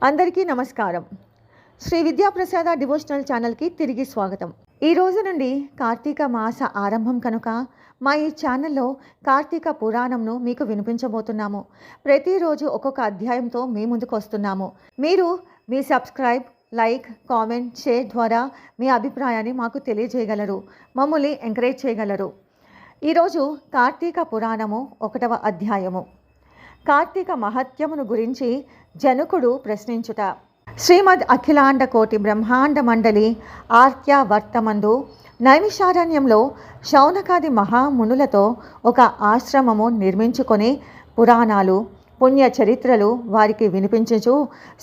అందరికీ నమస్కారం. శ్రీ విద్యాప్రసాద డివోషనల్ ఛానల్కి తిరిగి స్వాగతం. ఈ రోజు నుండి కార్తీక మాస ఆరంభం కనుక మా ఈ ఛానల్లో కార్తీక పురాణంను మీకు వినిపించబోతున్నాము. ప్రతిరోజు ఒక్కొక్క అధ్యాయంతో మీ ముందుకు వస్తున్నాము. మీరు మీ సబ్స్క్రైబ్, లైక్, కామెంట్, షేర్ ద్వారా మీ అభిప్రాయాన్ని మాకు తెలియజేయగలరు, మమ్మల్ని ఎంకరేజ్ చేయగలరు. ఈరోజు కార్తీక పురాణము 1వ అధ్యాయము. కార్తీక మహత్యమును గురించి జనకుడు ప్రశ్నించుట. శ్రీమద్ అఖిలాండ కోటి బ్రహ్మాండ మండలి ఆర్త్యావర్తమందు నైమిషారణ్యంలో శౌనకాది మహామునులతో ఒక ఆశ్రమము నిర్మించుకొని పురాణాలు, పుణ్య చరిత్రలు వారికి వినిపించుచు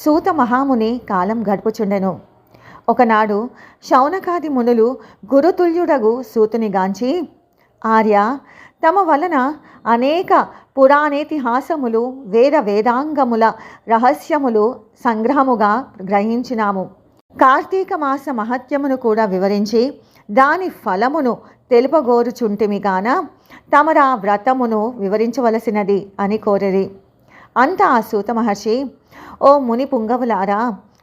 సూత మహాముని కాలం గడుపుచుండెను. ఒకనాడు శౌనకాది మునులు గురుతుల్యుడగు సూతునిగాంచి, ఆర్య, తమ వలన అనేక పురాణేతిహాసములు, వేదాంగముల రహస్యములు సంగ్రహముగా గ్రహించినాము. కార్తీక మాస మహత్యమును కూడా వివరించి దాని ఫలమును తెలుపగోరుచుంటిమిగాన తమరా వ్రతమును వివరించవలసినది అని కోరిరి. అంతా ఆ సూత మహర్షి, ఓ ముని పుంగవులారా,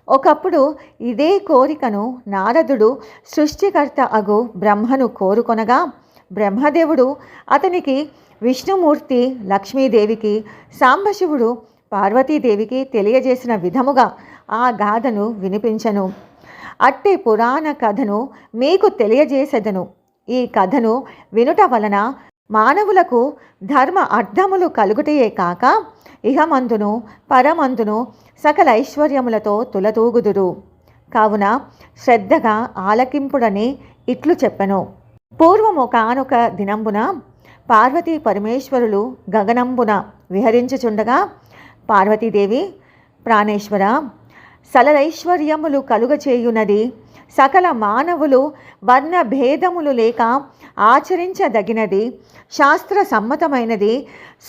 ఒకప్పుడు ఇదే కోరికను నారదుడు సృష్టికర్త అగు బ్రహ్మను కోరుకొనగా బ్రహ్మదేవుడు అతనికి విష్ణుమూర్తి లక్ష్మీదేవికి, సాంబశివుడు పార్వతీదేవికి తెలియజేసిన విధముగా ఆ గాథను వినిపించను. అట్టి పురాణ కథను మీకు తెలియజేసెదను. ఈ కథను వినుట వలన మానవులకు ధర్మ అర్థములు కలుగుటయే కాక ఇహమందును పరమందును సకల ఐశ్వర్యములతో తులతూగుదురు. కావున శ్రద్ధగా ఆలకింపుడని ఇట్లు చెప్పెను. పూర్వము కానొక దినంబున పార్వతీ పరమేశ్వరులు గగనంబున విహరించుచుండగా పార్వతీదేవి, ప్రాణేశ్వర, సకలైశ్వర్యములు కలుగచేయునది, సకల మానవులు వర్ణ భేదములు లేక ఆచరించదగినది, శాస్త్ర సమ్మతమైనది,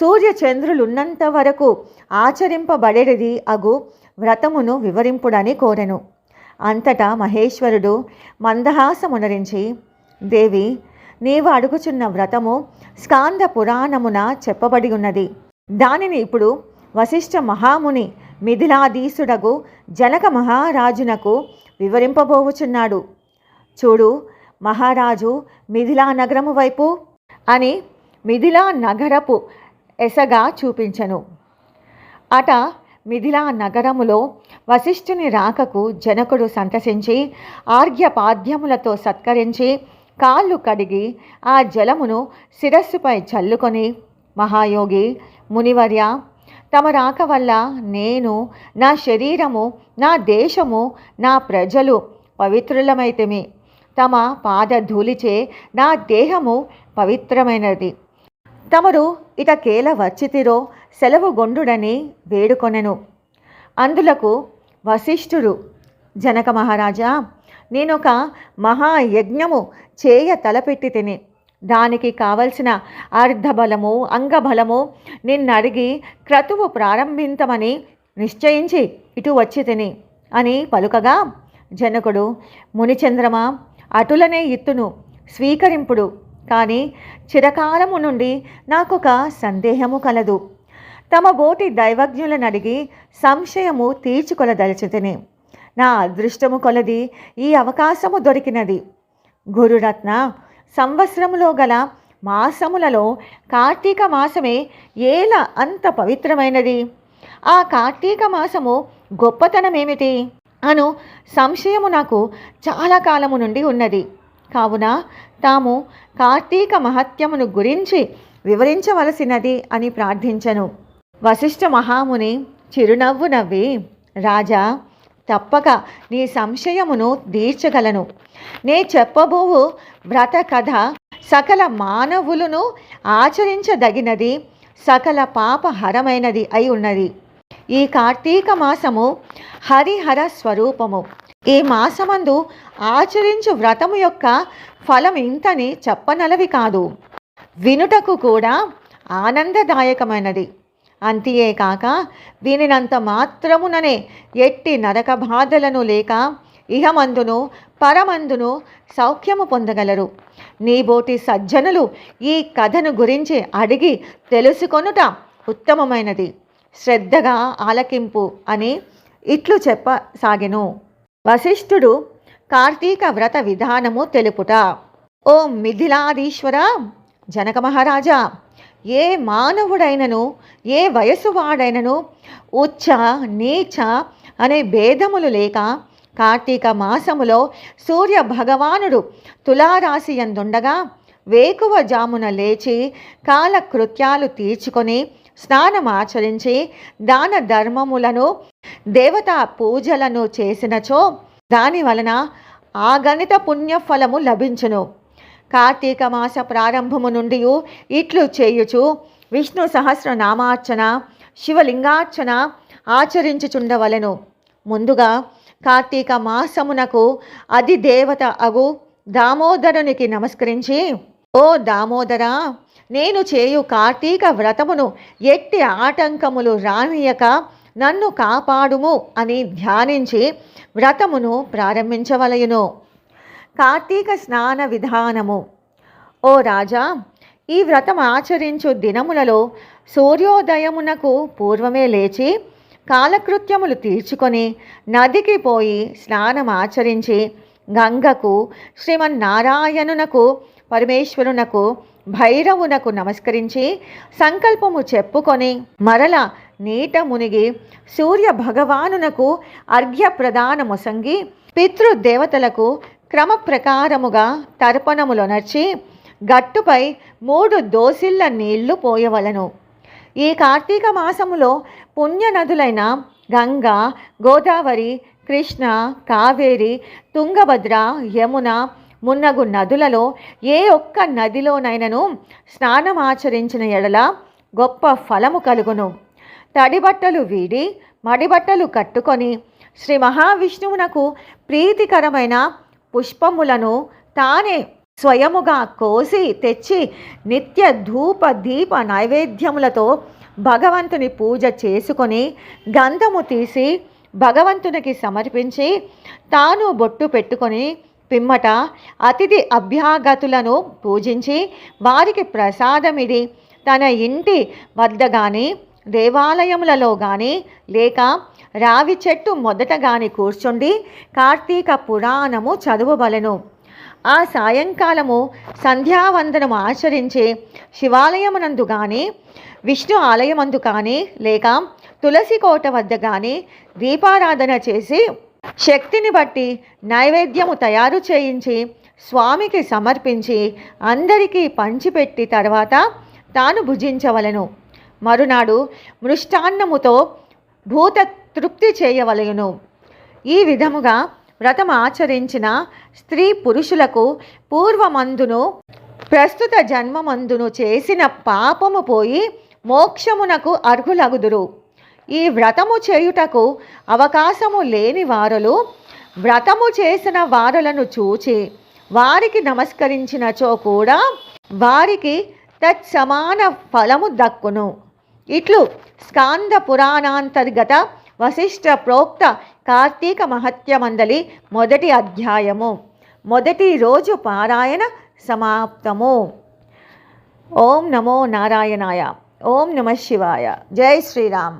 సూర్యచంద్రులున్నంత వరకు ఆచరింపబడేది అగు వ్రతమును వివరింపుడని కోరెను. అంతటా మహేశ్వరుడు మందహాసమునరించి, దేవి, నీవు అడుగుచున్న వ్రతము స్కాంద పురాణమున చెప్పబడి ఉన్నది. దానిని ఇప్పుడు వశిష్ఠ మహాముని మిథిలాధీసుడగు జనక మహారాజునకు వివరింపబోవుచున్నాడు. చూడు, మహారాజు మిథిలా నగరము వైపు అని మిథిలా నగరపు ఎసగా చూపించెను. అట మిథిలా నగరములో వశిష్ఠుని రాకకు జనకుడు సంతసించి ఆర్ఘ్యపాద్యములతో సత్కరించి కాళ్ళు కడిగి ఆ జలమును శిరస్సుపై చల్లుకొని, మహాయోగి, మునివర్య, తమ రాక వల్ల నేను, నా శరీరము, నా దేశము, నా ప్రజలు పవిత్రులమైతిమి. తమ పాదధూళిచే నా దేహము పవిత్రమైనది. తమరు ఇటకేల వచ్చితిరో సెలవు గొండుడని వేడుకొనెను. అందులకు వశిష్ఠుడు, జనక మహారాజా, నేనొక మహాయజ్ఞము చేయ తలపెట్టి తిని దానికి కావలసిన అర్ధబలము, అంగబలము నిన్నడిగి క్రతువు ప్రారంభించమని నిశ్చయించి ఇటు వచ్చి తిని అని పలుకగా జనకుడు, మునిచంద్రమా, అటులనే ఇత్తును, స్వీకరింపుడు. కానీ చిరకాలము నుండి నాకొక సందేహము కలదు. తమ బోటి దైవజ్ఞులనడిగి సంశయము తీర్చుకొలదలచితిని. నా అదృష్టము కొలది ఈ అవకాశము దొరికినది. గురురత్న, సంవత్సరములో గల మాసములలో కార్తీక మాసమే ఏల అంత పవిత్రమైనది? ఆ కార్తీక మాసము గొప్పతనమేమిటి అను సంశయము నాకు చాలా కాలము నుండి ఉన్నది. కావున తాము కార్తీక మహత్యమును గురించి వివరించవలసినది అని ప్రార్థించను. వశిష్ఠ మహాముని చిరునవ్వు నవ్వి, రాజా, తప్పక నీ సంశయమును తీర్చగలను. నే చెప్పబోవు వ్రత కథ సకల మానవులను ఆచరించదగినది, సకల పాపహరమైనది అయి ఉన్నది. ఈ కార్తీక మాసము హరిహర స్వరూపము. ఈ మాసమందు ఆచరించు వ్రతము యొక్క ఫలం ఇంతని చెప్పనలవి కాదు, వినుటకు కూడా ఆనందదాయకమైనది. అంతియే కాక వినినంత మాత్రముననే ఎట్టి నరక బాధలను లేక ఇహమందును పరమందును సౌఖ్యము పొందగలరు. నీబోటి సజ్జనులు ఈ కథను గురించి అడిగి తెలుసుకొనుట ఉత్తమమైనది. శ్రద్ధగా ఆలకింపు అని ఇట్లు చెప్పసాగెను. వశిష్ఠుడు కార్తీక వ్రత విధానము తెలుపుట. ఓం మిథిలాధీశ్వర జనక మహారాజా, ఏ మానవుడైనను ఏ వయసు వాడైనను ఉచ్చ నీచ అనే భేదములు లేక కార్తీక మాసములో సూర్య భగవానుడు తులారాశి యందుండగా వేకువ జామున లేచి కాలకృత్యాలు తీర్చుకొని స్నానమాచరించి దాన ధర్మములను దేవతా పూజలను చేసినచో దాని వలన ఆగణిత పుణ్యఫలము లభించును. కార్తీక మాస ప్రారంభము నుండి ఇట్లు చేయుచు విష్ణు సహస్రనామార్చన శివలింగార్చన ఆచరించుచుండవలెను. ముందుగా కార్తీక మాసమునకు అధిదేవత అగు దామోదరునికి నమస్కరించి, ఓ దామోదరా, నేను చేయు కార్తీక వ్రతమును ఎట్టి ఆటంకములు రానియక నన్ను కాపాడుము అని ధ్యానించి వ్రతమును ప్రారంభించవలయును. కార్తీక స్నాన విధానము. ఓ రాజా, ఈ వ్రతం ఆచరించు దినములలో సూర్యోదయమునకు పూర్వమే లేచి కాలకృత్యములు తీర్చుకొని నదికి పోయి స్నానం ఆచరించి గంగకు, శ్రీమన్నారాయణునకు, పరమేశ్వరునకు, భైరవునకు నమస్కరించి సంకల్పము చెప్పుకొని మరల నీట మునిగి సూర్య భగవానునకు అర్ఘ్య ప్రదానమొసంగి పితృదేవతలకు క్రమ ప్రకారముగా తర్పణములొనర్చి గట్టుపై 3 దోసిళ్ల నీళ్లు పోయవలను. ఈ కార్తీక మాసములో పుణ్యనదులైన గంగా, గోదావరి, కృష్ణ, కావేరి, తుంగభద్ర, యమున మున్నగు నదులలో ఏ ఒక్క నదిలోనైనను స్నానమాచరించిన ఎడల గొప్ప ఫలము కలుగును. తడిబట్టలు వీడి మడిబట్టలు కట్టుకొని శ్రీ మహావిష్ణువునకు ప్రీతికరమైన పుష్పములను తానే స్వయముగా కోసి తెచ్చి నిత్య ధూప దీప నైవేద్యములతో భగవంతుని పూజ చేసుకొని గంధము తీసి భగవంతునికి సమర్పించి తాను బొట్టు పెట్టుకొని పిమ్మట అతిథి అభ్యాగతులను పూజించి వారికి ప్రసాదమిడి తన ఇంటి వద్ద కానీ దేవాలయములలో కానీ లేక రావి చెట్టు మొదట కానీ కూర్చుండి కార్తీక పురాణము చదువుబలెను. ఆ సాయంకాలము సంధ్యావందనము ఆచరించి శివాలయమునందు కానీ విష్ణు ఆలయమందు కానీ లేక తులసి కోట వద్ద కానీ దీపారాధన చేసి శక్తిని బట్టి నైవేద్యము తయారు చేయించి స్వామికి సమర్పించి అందరికీ పంచిపెట్టి తర్వాత తాను భుజించవలెను. మరునాడు మృష్టాన్నముతో భూత తృప్తి చేయవలెను. ఈ విధముగా వ్రతం ఆచరించిన స్త్రీ పురుషులకు పూర్వమందును ప్రస్తుత జన్మమందును చేసిన పాపము పోయి మోక్షమునకు అర్హులగుదురు. ఈ వ్రతము చేయుటకు అవకాశము లేని వారులు వ్రతము చేసిన వారులను చూచి వారికి నమస్కరించినచో కూడా వారికి తత్సమాన ఫలము దక్కును. ఇట్లు స్కాంద పురాణాంతర్గత వశిష్ఠ ప్రోక్త కార్తీక మహత్యమందలి మొదటి అధ్యాయము మొదటి రోజు పారాయణ సమాప్తము. ఓం నమో నారాయణాయ. ఓం నమః శివాయ. జై శ్రీరామ్.